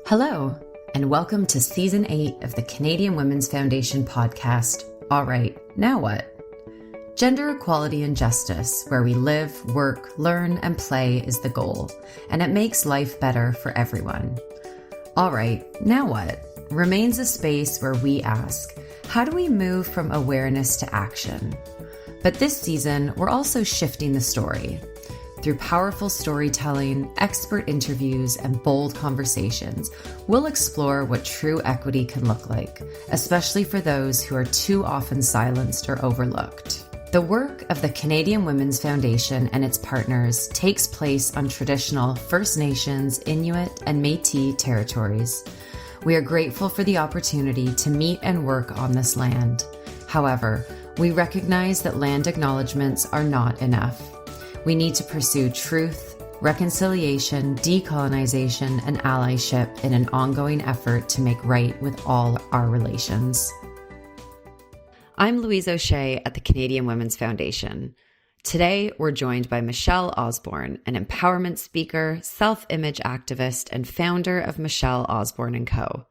Hello, and welcome to Season 8 of the Canadian Women's Foundation podcast, All Right, Now What? Gender equality and justice, where we live, work, learn, and play is the goal, and it makes life better for everyone. All Right, Now What? Remains a space where we ask, how do we move from awareness to action? But this season, we're also shifting the story. Through powerful storytelling, expert interviews, and bold conversations, we'll explore what true equity can look like, especially for those who are too often silenced or overlooked. The work of the Canadian Women's Foundation and its partners takes place on traditional First Nations, Inuit, and Métis territories. We are grateful for the opportunity to meet and work on this land. However, we recognize that land acknowledgements are not enough. We need to pursue truth, reconciliation, decolonization, and allyship in an ongoing effort to make right with all our relations. I'm Louise O'Shea at the Canadian Women's Foundation. Today, we're joined by Michelle Osbourne, an empowerment speaker, self-image activist, and founder of Michelle Osbourne & Co.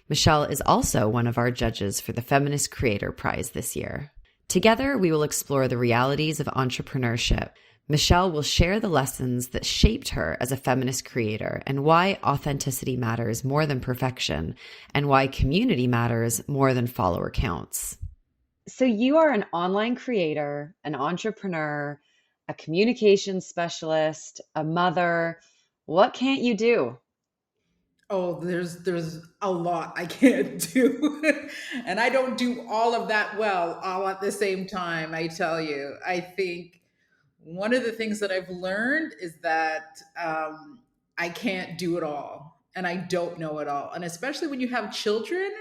Michelle is also one of our judges for the Feminist Creator Prize this year. Together, we will explore the realities of entrepreneurship. Michelle will share the lessons that shaped her as a feminist creator and why authenticity matters more than perfection and why community matters more than follower counts. So you are an online creator, an entrepreneur, a communications specialist, a mother. What can't you do? Oh, there's a lot I can't do. And I don't do all of that well all at the same time, I tell you. I think one of the things that I've learned is that I can't do it all and I don't know it all. And especially when you have children,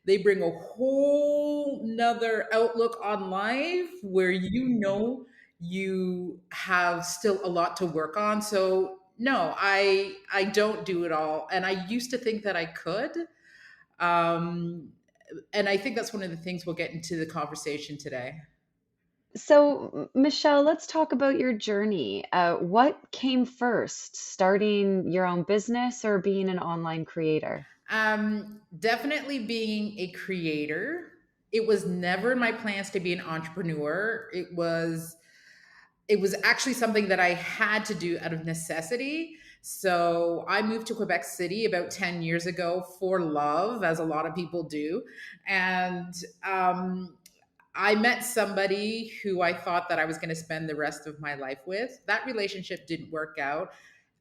they bring a whole nother outlook on life where you have still a lot to work on. So no, I don't do it all. And I used to think that I could. Um, and I think that's one of the things we'll get into the conversation today. So, Michelle, let's talk about your journey. What came first, starting your own business or being an online creator? Definitely being a creator. It was never in my plans to be an entrepreneur. It was actually something that I had to do out of necessity. So I moved to Quebec City about 10 years ago for love, as a lot of people do. And I met somebody who I thought that I was going to spend the rest of my life with. That relationship didn't work out,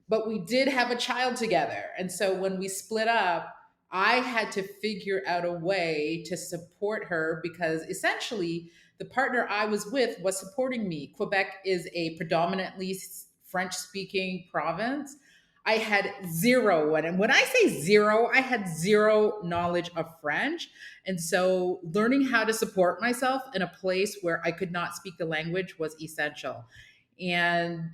but we did have a child together. And so when we split up, I had to figure out a way to support her because essentially the partner I was with was supporting me. Quebec is a predominantly French speaking province. I had zero. And when I say zero, I had zero knowledge of French. And so learning how to support myself in a place where I could not speak the language was essential. And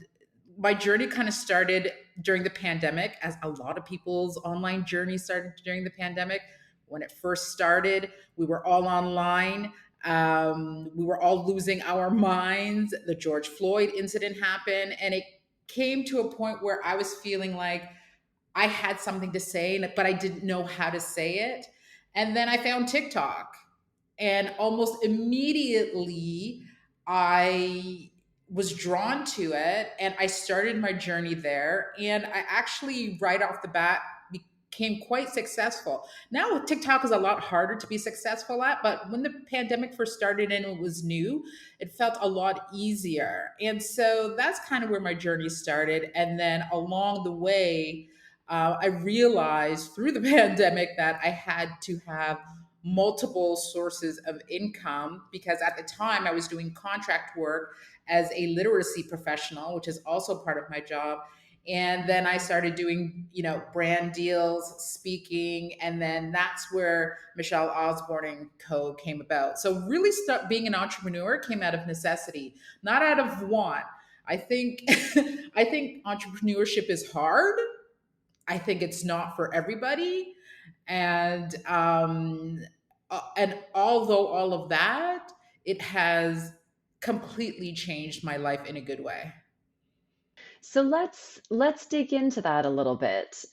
my journey kind of started during the pandemic, as a lot of people's online journey started during the pandemic. When it first started, we were all online. We were all losing our minds. The George Floyd incident happened, and it came to a point where I was feeling like I had something to say, but I didn't know how to say it. And then I found TikTok, and almost immediately I was drawn to it and I started my journey there. And I actually, right off the bat, became quite successful. Now, TikTok is a lot harder to be successful at, but when the pandemic first started and it was new, it felt a lot easier. And so that's kind of where my journey started. And then along the way, I realized through the pandemic that I had to have multiple sources of income because at the time I was doing contract work as a literacy professional, which is also part of my job. And then I started doing, brand deals, speaking, and then that's where Michelle Osbourne and Co. came about. So really, being an entrepreneur came out of necessity, not out of want. I think, I think entrepreneurship is hard. I think it's not for everybody, and although all of that, it has completely changed my life in a good way. So let's dig into that a little bit.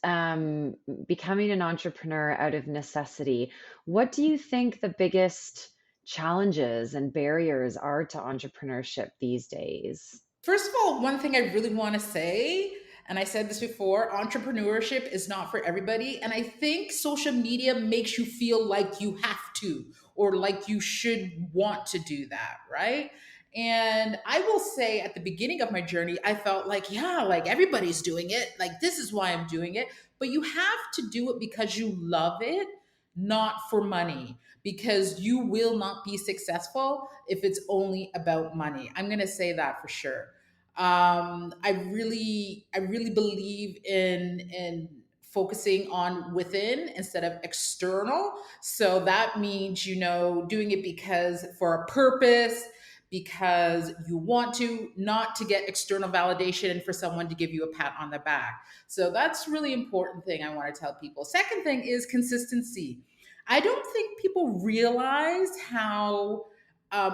Becoming an entrepreneur out of necessity. What do you think the biggest challenges and barriers are to entrepreneurship these days? First of all, one thing I really want to say, and I said this before, entrepreneurship is not for everybody. And I think social media makes you feel like you have to or like you should want to do that, right? And I will say at the beginning of my journey, I felt like, yeah, like everybody's doing it. Like, this is why I'm doing it. But you have to do it because you love it, not for money, because you will not be successful if it's only about money. I'm going to say that for sure. I really believe in focusing on within instead of external. So that means, doing it because for a purpose, because you want to, not to get external validation and for someone to give you a pat on the back. So that's really important thing I want to tell people. Second thing is consistency. I don't think people realize how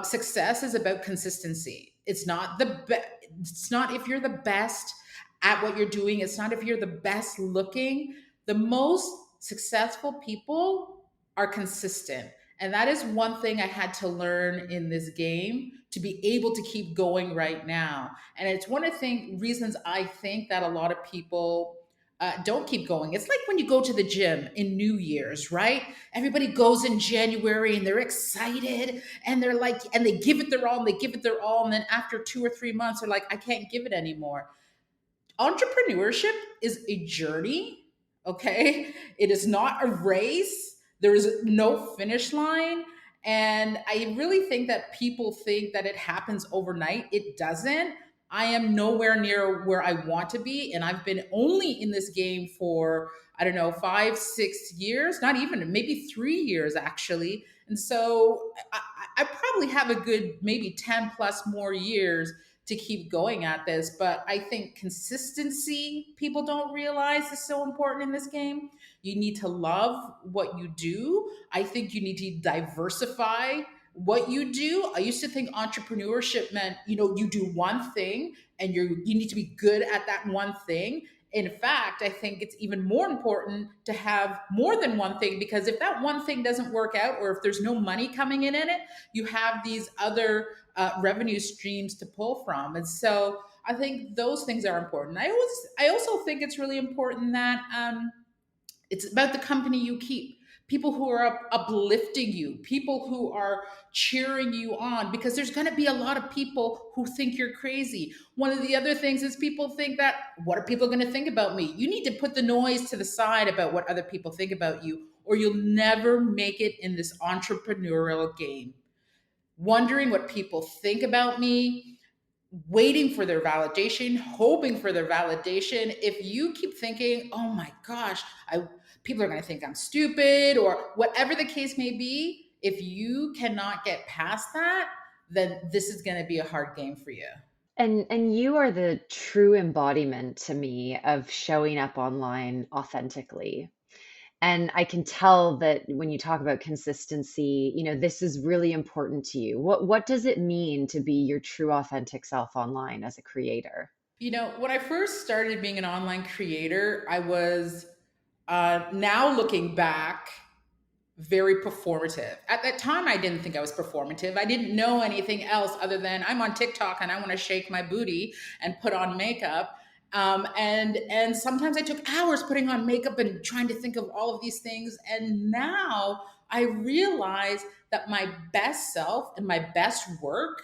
success is about consistency. It's not if you're the best at what you're doing. It's not if you're the best looking. The most successful people are consistent. And that is one thing I had to learn in this game to be able to keep going right now. And it's one of the reasons I think that a lot of people don't keep going. It's like when you go to the gym in New Year's, right? Everybody goes in January and they're excited and they're like, and they give it their all and they give it their all. And then after 2 or 3 months, they're like, I can't give it anymore. Entrepreneurship is a journey, okay? It is not a race. There is no finish line. And I really think that people think that it happens overnight. It doesn't. I am nowhere near where I want to be. And I've been only in this game for, I don't know, 5, 6 years, not even, maybe 3 years actually. And so I probably have a good maybe 10 plus more years to keep going at this. But I think consistency, people don't realize, is so important in this game. You need to love what you do. I think you need to diversify what you do. I used to think entrepreneurship meant, you do one thing and you need to be good at that one thing. In fact, I think it's even more important to have more than one thing, because if that one thing doesn't work out or if there's no money coming in it, you have these other revenue streams to pull from. And so I think those things are important. I also think it's really important that it's about the company you keep. People who are uplifting you, people who are cheering you on, because there's going to be a lot of people who think you're crazy. One of the other things is people think that, what are people going to think about me? You need to put the noise to the side about what other people think about you, or you'll never make it in this entrepreneurial game. Wondering what people think about me, waiting for their validation, hoping for their validation. If you keep thinking, oh my gosh, people are going to think I'm stupid, or whatever the case may be, if you cannot get past that, then this is going to be a hard game for you. And you are the true embodiment to me of showing up online authentically. And I can tell that when you talk about consistency, this is really important to you. What does it mean to be your true authentic self online as a creator? When I first started being an online creator, I was, now looking back, very performative. At that time, I didn't think I was performative. I didn't know anything else other than I'm on TikTok and I want to shake my booty and put on makeup. And sometimes I took hours putting on makeup and trying to think of all of these things. And now I realize that my best self and my best work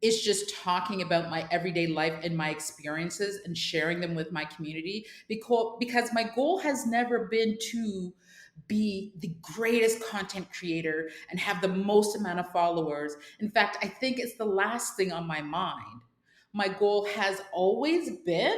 is just talking about my everyday life and my experiences and sharing them with my community, because my goal has never been to be the greatest content creator and have the most amount of followers. In fact, I think it's the last thing on my mind. My goal has always been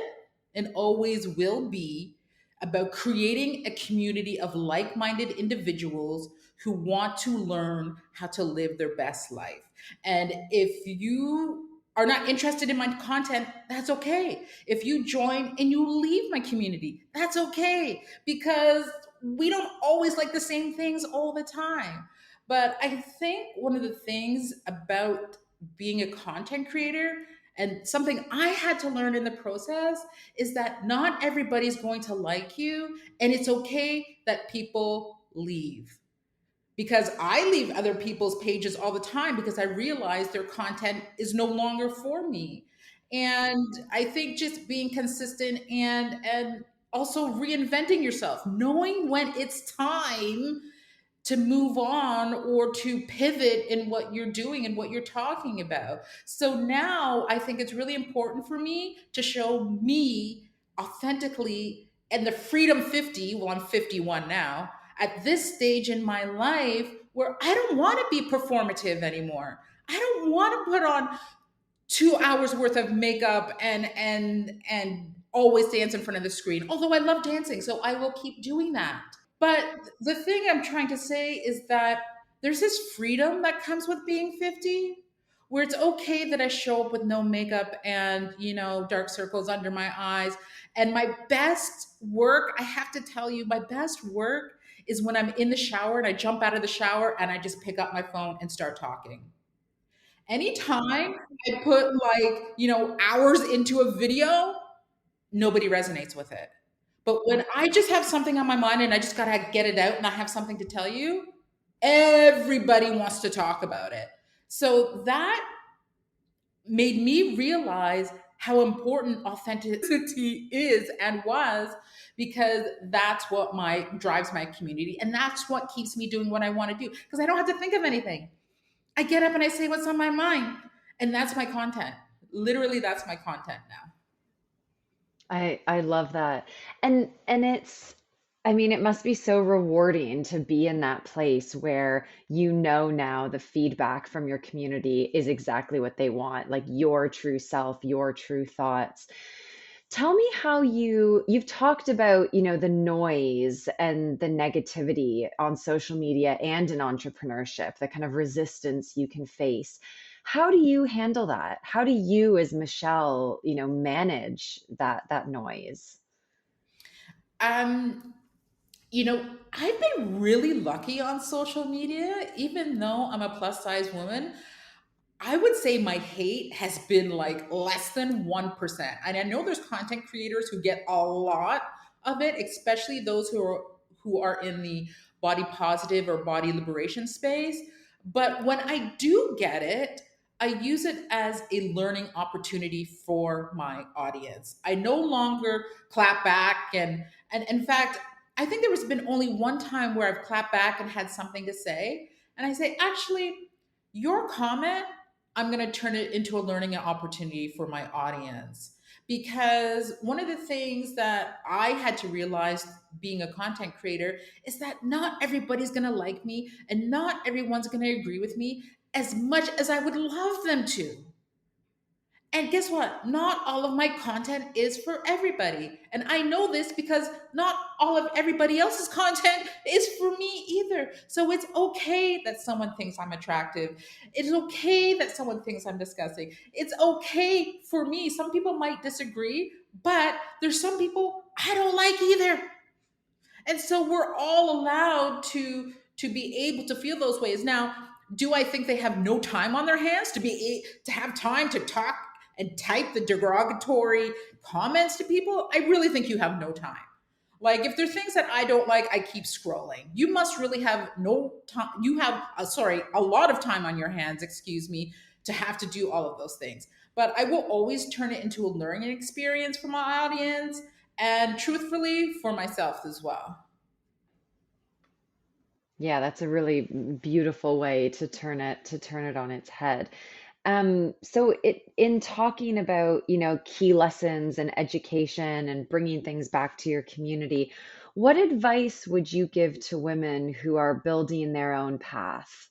and always will be about creating a community of like-minded individuals who want to learn how to live their best life. And if you are not interested in my content, that's okay. If you join and you leave my community, that's okay, because we don't always like the same things all the time. But I think one of the things about being a content creator, And something I had to learn in the process is that not everybody's going to like you, and it's okay that people leave. Because I leave other people's pages all the time because I realize their content is no longer for me. And I think just being consistent and also reinventing yourself, knowing when it's time to move on or to pivot in what you're doing and what you're talking about. So now I think it's really important for me to show me authentically and the Freedom 50, well, I'm 51 now, at this stage in my life where I don't want to be performative anymore. I don't want to put on 2 hours worth of makeup and always dance in front of the screen. Although I love dancing, so I will keep doing that. But the thing I'm trying to say is that there's this freedom that comes with being 50 where it's okay that I show up with no makeup and, dark circles under my eyes. And my best work, I have to tell you, my best work is when I'm in the shower and I jump out of the shower and I just pick up my phone and start talking. Anytime I put hours into a video, nobody resonates with it. But when I just have something on my mind and I just gotta get it out and I have something to tell you, everybody wants to talk about it. So that made me realize how important authenticity is and was, because that's what my drives my community and that's what keeps me doing what I want to do, because I don't have to think of anything. I get up and I say what's on my mind, and that's my content. Literally, that's my content now. I love that. And it's, I mean, it must be so rewarding to be in that place where you know now the feedback from your community is exactly what they want, like your true self, your true thoughts. Tell me how you've talked about, the noise and the negativity on social media and in entrepreneurship, the kind of resistance you can face. How do you handle that? How do you as Michelle, manage that noise? Um, I've been really lucky on social media, even though I'm a plus size woman. I would say my hate has been like less than 1%. And I know there's content creators who get a lot of it, especially those who are in the body positive or body liberation space. But when I do get it, I use it as a learning opportunity for my audience. I no longer clap back and in fact, I think there has been only one time where I've clapped back and had something to say. And I say, actually, your comment, I'm going to turn it into a learning opportunity for my audience. Because one of the things that I had to realize being a content creator is that not everybody's going to like me and not everyone's going to agree with me as much as I would love them to. And guess what? Not all of my content is for everybody. And I know this because not all of everybody else's content is for me either. So it's okay that someone thinks I'm attractive. It's okay that someone thinks I'm disgusting. It's okay for me. Some people might disagree, but there's some people I don't like either. And so we're all allowed to be able to feel those ways. Now, do I think they have no time on their hands to have time to talk and type the derogatory comments to people? I really think you have no time. Like if there's things that I don't like, I keep scrolling. You must really have no time. You have, a lot of time on your hands, excuse me, to have to do all of those things. But I will always turn it into a learning experience for my audience and truthfully for myself as well. Yeah, that's a really beautiful way to turn it on its head. So in talking about, key lessons and education and bringing things back to your community, what advice would you give to women who are building their own path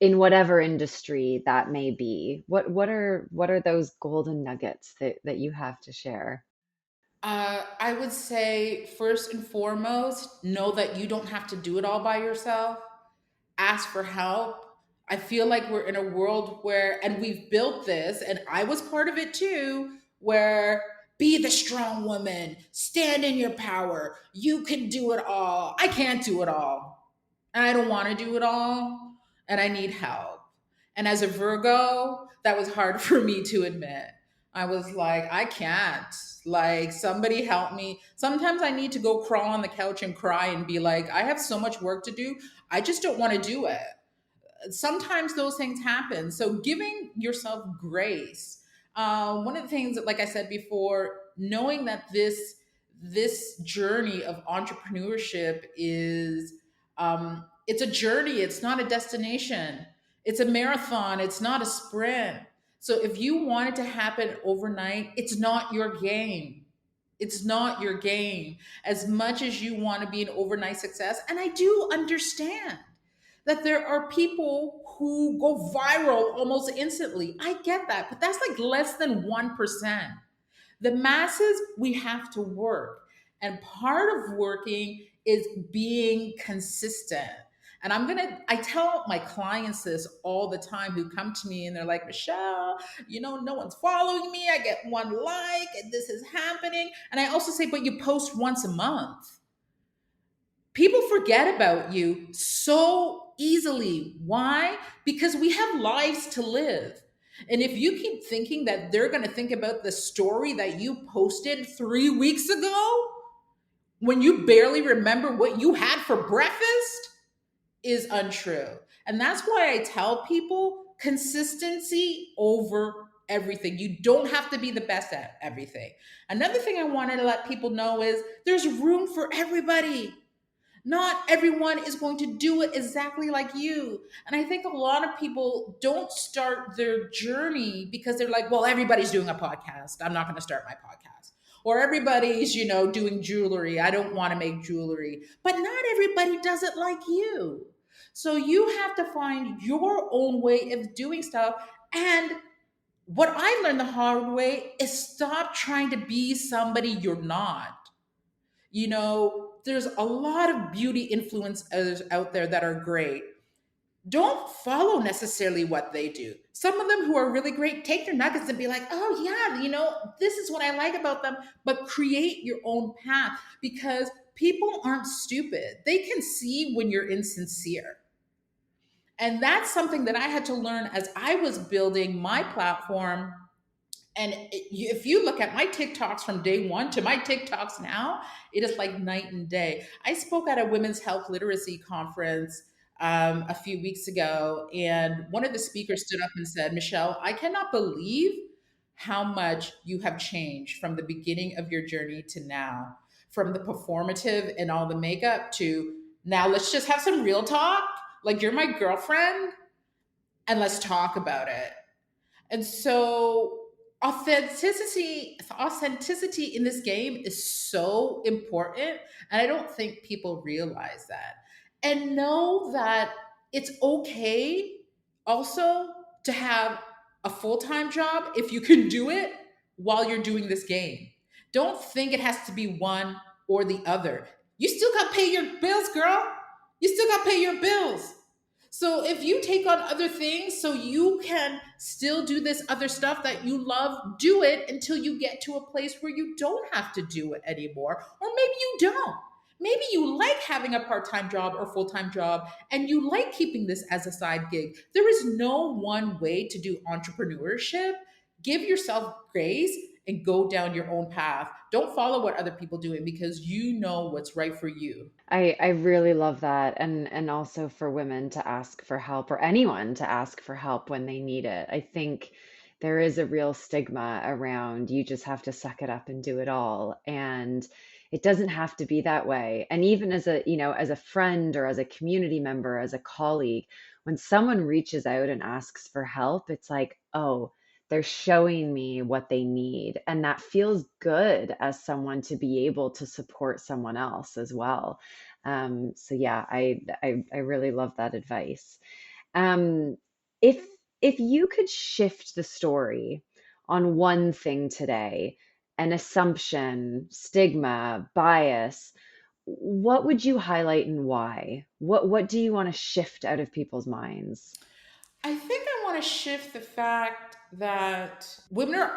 in whatever industry that may be? What are those golden nuggets that you have to share? I would say, first and foremost, know that you don't have to do it all by yourself. Ask for help. I feel like we're in a world where, and we've built this, and I was part of it too, where be the strong woman, stand in your power. You can do it all. I can't do it all. And I don't want to do it all. And I need help. And as a Virgo, that was hard for me to admit. I was like, I can't. Like, somebody help me. Sometimes I need to go crawl on the couch and cry and be like, I have so much work to do. I just don't want to do it. Sometimes those things happen. So giving yourself grace. One of the things that, like I said before, knowing that this journey of entrepreneurship is it's a journey. It's not a destination. It's a marathon. It's not a sprint. So if you want it to happen overnight, it's not your game. It's not your game. As much as you want to be an overnight success, and I do understand that there are people who go viral almost instantly. I get that, but that's like less than 1%. The masses, we have to work. And part of working is being consistent. And I tell my clients this all the time who come to me and they're like, Michelle, no one's following me. I get one like, and this is happening. And I also say, but you post once a month. People forget about you so easily. Why? Because we have lives to live. And if you keep thinking that they're going to think about the story that you posted 3 weeks ago, when you barely remember what you had for breakfast, is untrue. And that's why I tell people consistency over everything. You don't have to be the best at everything. Another thing I wanted to let people know is there's room for everybody. Not everyone is going to do it exactly like you. And I think a lot of people don't start their journey because they're like, well, everybody's doing a podcast. I'm not going to start my podcast. Or everybody's, doing jewelry. I don't want to make jewelry. But not everybody does it like you. So you have to find your own way of doing stuff. And what I learned the hard way is stop trying to be somebody you're not. There's a lot of beauty influencers out there that are great. Don't follow necessarily what they do. Some of them who are really great, take your nuggets and be like, oh yeah, this is what I like about them, but create your own path because people aren't stupid. They can see when you're insincere. And that's something that I had to learn as I was building my platform. And if you look at my TikToks from day one to my TikToks now, it is like night and day. I spoke at a women's health literacy conference a few weeks ago, and one of the speakers stood up and said, Michelle, I cannot believe how much you have changed from the beginning of your journey to now, from the performative and all the makeup to now let's just have some real talk. Like, you're my girlfriend, and let's talk about it. And so authenticity in this game is so important, and I don't think people realize that. And know that it's okay also to have a full-time job if you can do it while you're doing this game. Don't think it has to be one or the other. You still got to pay your bills, girl. You still got to pay your bills. So if you take on other things so you can still do this other stuff that you love, do it until you get to a place where you don't have to do it anymore. Or maybe you don't. Maybe you like having a part-time job or full-time job and you like keeping this as a side gig. There is no one way to do entrepreneurship. Give yourself grace and go down your own path. Don't follow what other people are doing because you know what's right for you. I really love that, and also for women to ask for help, or anyone to ask for help when they need it. I think there is a real stigma around you just have to suck it up and do it all, and it doesn't have to be that way. And even as a friend or as a community member, as a colleague, when someone reaches out and asks for help, it's like, oh, they're showing me what they need, and that feels good as someone to be able to support someone else as well. So yeah, I really love that advice. Um, if if you could shift the story on one thing today, an assumption, stigma, bias, what would you highlight and why? What do you want to shift out of people's minds? I think I want to shift the fact that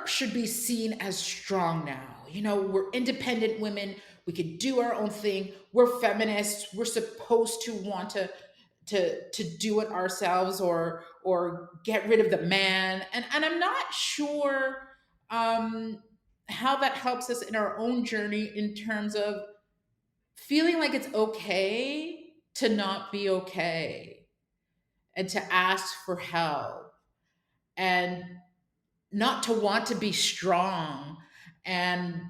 should be seen as strong now. We're independent women. We can do our own thing. We're feminists. We're supposed to want to do it ourselves or get rid of the man. And I'm not sure. um, how that helps us in our own journey in terms of feeling like it's okay to not be okay and to ask for help and not to want to be strong. And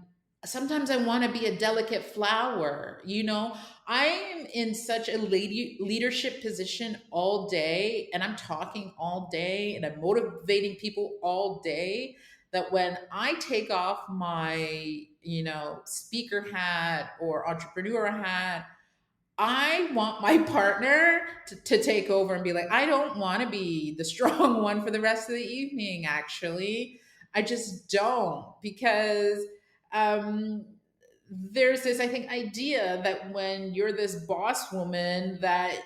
sometimes I want to be a delicate flower, you know. I am in such a leadership position all day, and I'm talking all day, and I'm motivating people all day, that when I take off my, speaker hat or entrepreneur hat, I want my partner to take over and be like, I don't want to be the strong one for the rest of the evening, actually. I just don't, because um, there's this, I think, idea that when you're this boss woman, that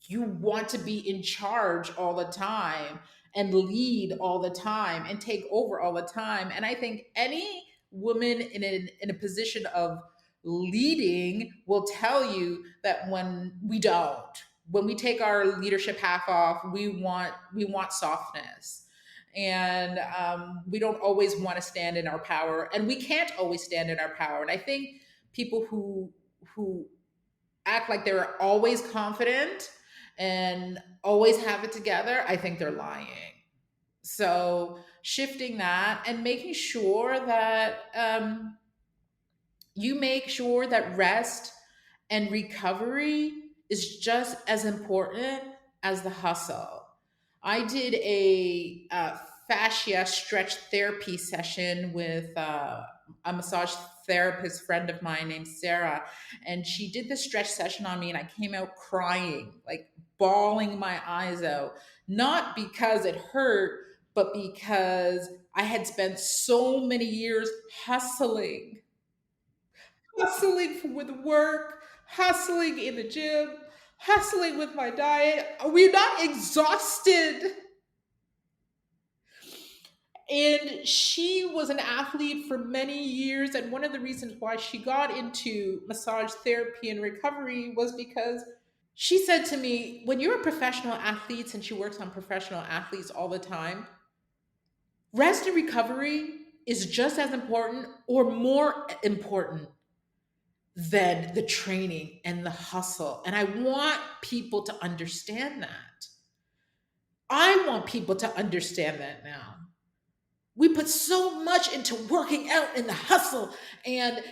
you want to be in charge all the time and lead all the time and take over all the time. And I think any woman in a position of leading will tell you that when we don't, when we take our leadership hat off, we want softness. And we don't always want to stand in our power, and we can't always stand in our power. And I think people who act like they're always confident and always have it together, I think they're lying. So shifting that and making sure that you make sure that rest and recovery is just as important as the hustle. I did a fascia stretch therapy session with a massage therapist friend of mine named Sarah, and she did the stretch session on me, and I came out crying, like bawling my eyes out, not because it hurt, but because I had spent so many years hustling with work, hustling in the gym, hustling with my diet. We're not exhausted. And she was an athlete for many years. And one of the reasons why she got into massage therapy and recovery was because she said to me, when you're a professional athlete, and she works on professional athletes all the time, rest and recovery is just as important or more important than the training and the hustle. And I want people to understand that. I want people to understand that now. We put so much into working out and the hustle, and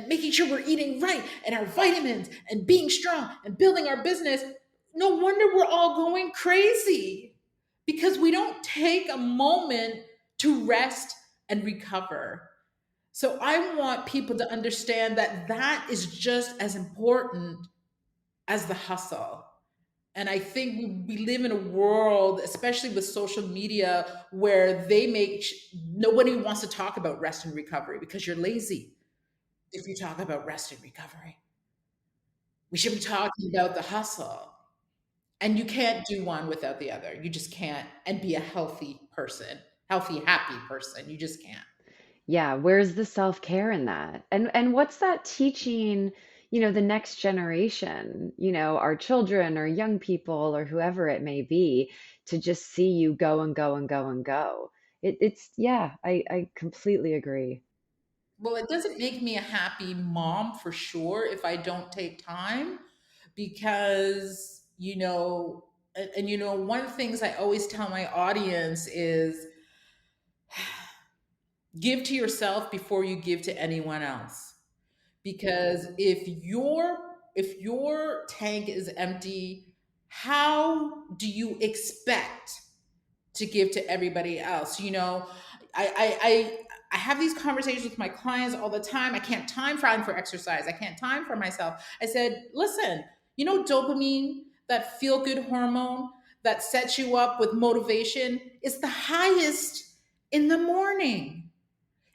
making sure we're eating right and our vitamins and being strong and building our business. No wonder we're all going crazy, because we don't take a moment to rest and recover. So I want people to understand that that is just as important as the hustle. And I think we live in a world, especially with social media, where nobody wants to talk about rest and recovery because you're lazy if you talk about rest and recovery. We should be talking about the hustle. And you can't do one without the other. You just can't, and be a healthy person, healthy, happy person. You just can't. Yeah, where's the self-care in that? And what's that teaching, the next generation, our children or young people or whoever it may be, to just see you go and go and go and go. It's yeah, I completely agree. Well, it doesn't make me a happy mom for sure if I don't take time, because, one of the things I always tell my audience is give to yourself before you give to anyone else. Because if your tank is empty, how do you expect to give to everybody else? I have these conversations with my clients all the time. I can't time for exercise. I can't time for myself. I said, listen, dopamine, that feel good hormone that sets you up with motivation, is the highest in the morning.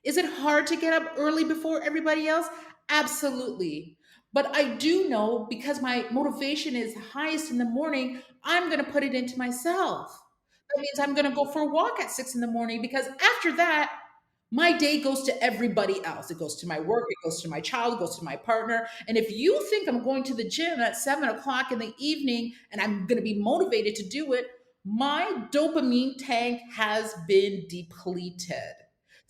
Is it hard to get up early before everybody else? Absolutely. But I do know, because my motivation is highest in the morning, I'm going to put it into myself. That means I'm going to go for a walk at 6 in the morning, because after that, my day goes to everybody else. It goes to my work, it goes to my child, it goes to my partner. And if you think I'm going to the gym at 7 o'clock in the evening and I'm going to be motivated to do it, my dopamine tank has been depleted.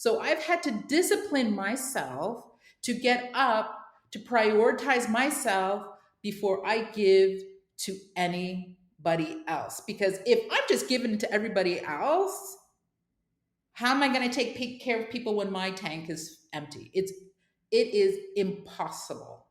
So I've had to discipline myself to get up, to prioritize myself before I give to anybody else. Because if I'm just giving to everybody else, how am I going to take care of people when my tank is empty? It is impossible.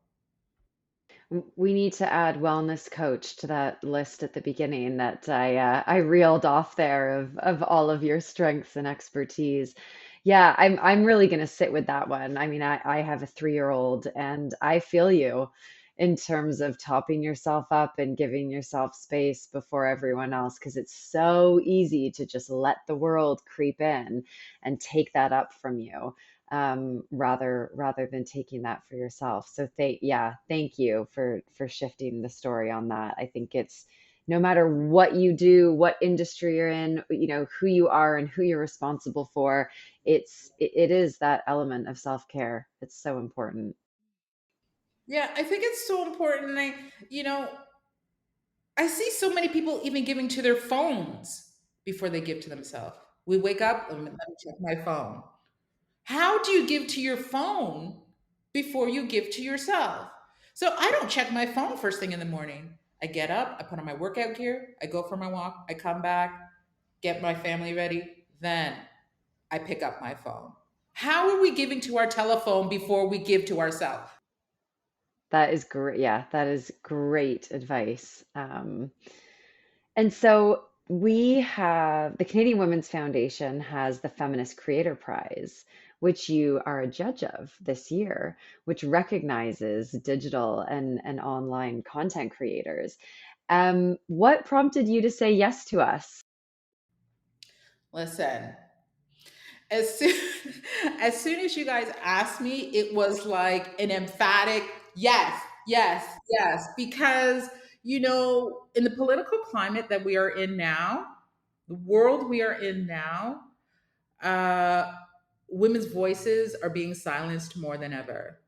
We need to add wellness coach to that list at the beginning that I reeled off there of all of your strengths and expertise. Yeah, I'm really gonna sit with that one. I mean, I have a 3-year-old and I feel you in terms of topping yourself up and giving yourself space before everyone else, because it's so easy to just let the world creep in and take that up from you, rather than taking that for yourself. So thank you for shifting the story on that. I think it's no matter what you do, what industry you're in, who you are and who you're responsible for, it is that element of self-care. It's so important. Yeah, I think it's so important. You know, I see so many people even giving to their phones before they give to themselves. We wake up, let me check my phone. How do you give to your phone before you give to yourself? So I don't check my phone first thing in the morning. I get up, I put on my workout gear, I go for my walk, I come back, get my family ready, then I pick up my phone. How are we giving to our telephone before we give to ourselves? That is great. Yeah, that is great advice. And so we have the Canadian Women's Foundation has the Feminist Creator Prize, which you are a judge of this year, which recognizes digital and online content creators. What prompted you to say yes to us? Listen, as soon as soon as you guys asked me, it was like an emphatic yes, yes, yes. Because in the political climate that we are in now, the world we are in now, uh, women's voices are being silenced more than ever.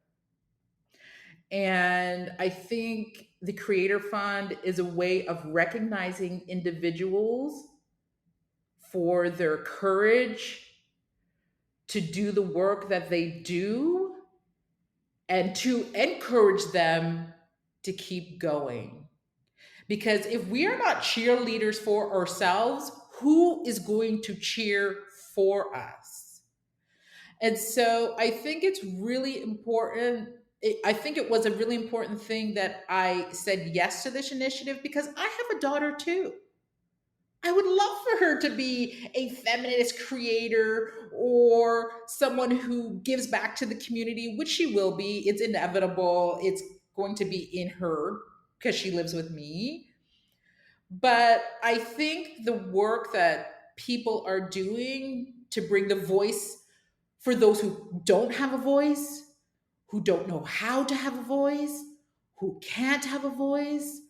And I think the Creator Fund is a way of recognizing individuals for their courage to do the work that they do and to encourage them to keep going. Because if we are not cheerleaders for ourselves, who is going to cheer for us? And so I think it's really important. I think it was a really important thing that I said yes to this initiative because I have a daughter too. I would love for her to be a feminist creator or someone who gives back to the community, which she will be. It's inevitable. It's going to be in her because she lives with me. But I think the work that people are doing to bring the voice for those who don't have a voice, who don't know how to have a voice, who can't have a voice.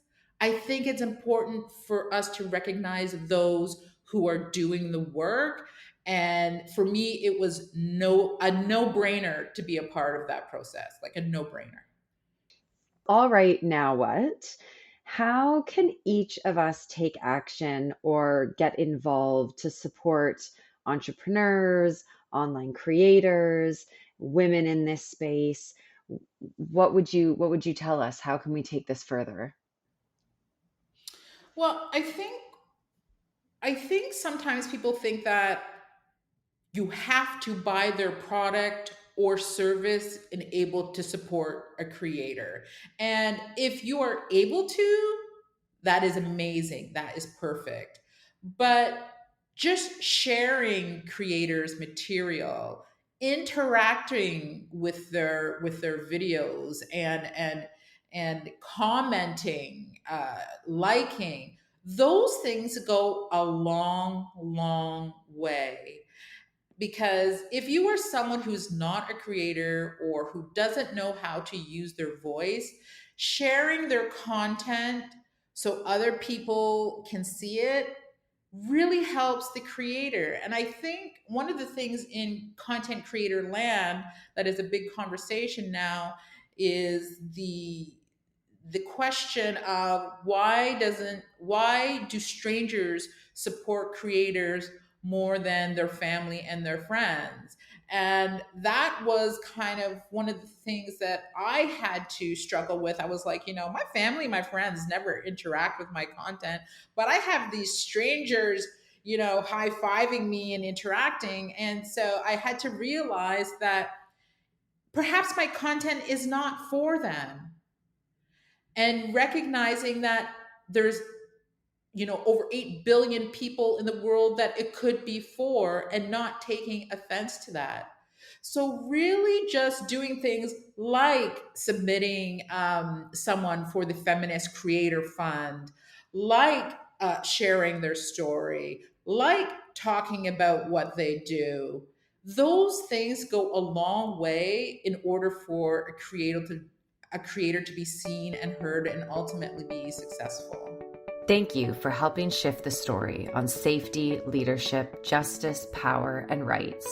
I think it's important for us to recognize those who are doing the work. And for me, it was a no-brainer to be a part of that process, like a no-brainer. All right, now what? How can each of us take action or get involved to support entrepreneurs, online creators, women in this space? What would you tell us? How can we take this further? Well, I think sometimes people think that you have to buy their product or service and able to support a creator. And if you are able to, that is amazing. That is perfect. But just sharing creators' material, interacting with their videos and commenting, liking, those things go a long, long way. Because if you are someone who's not a creator or who doesn't know how to use their voice, sharing their content so other people can see it really helps the creator. And I think one of the things in content creator land that is a big conversation now is the question of why do strangers support creators more than their family and their friends? And that was kind of one of the things that I had to struggle with. I was like, my family, my friends never interact with my content, but I have these strangers, high fiving me and interacting. And so I had to realize that perhaps my content is not for them, and recognizing that there's over 8 billion people in the world that it could be for, and not taking offense to that. So really just doing things like submitting someone for the Feminist Creator Fund, like sharing their story, like talking about what they do. Those things go a long way in order for a creator to be seen and heard and ultimately be successful. Thank you for helping shift the story on safety, leadership, justice, power, and rights.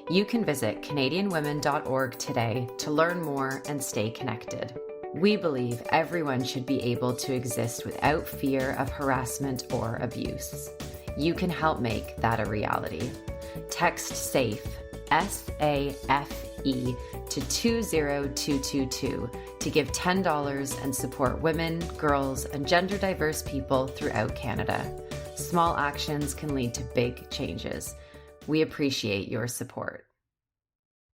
You can visit CanadianWomen.org today to learn more and stay connected. We believe everyone should be able to exist without fear of harassment or abuse. You can help make that a reality. Text SAFE, SAFE, to 20222 to give $10 and support women, girls, and gender diverse people throughout Canada. Small actions can lead to big changes. We appreciate your support.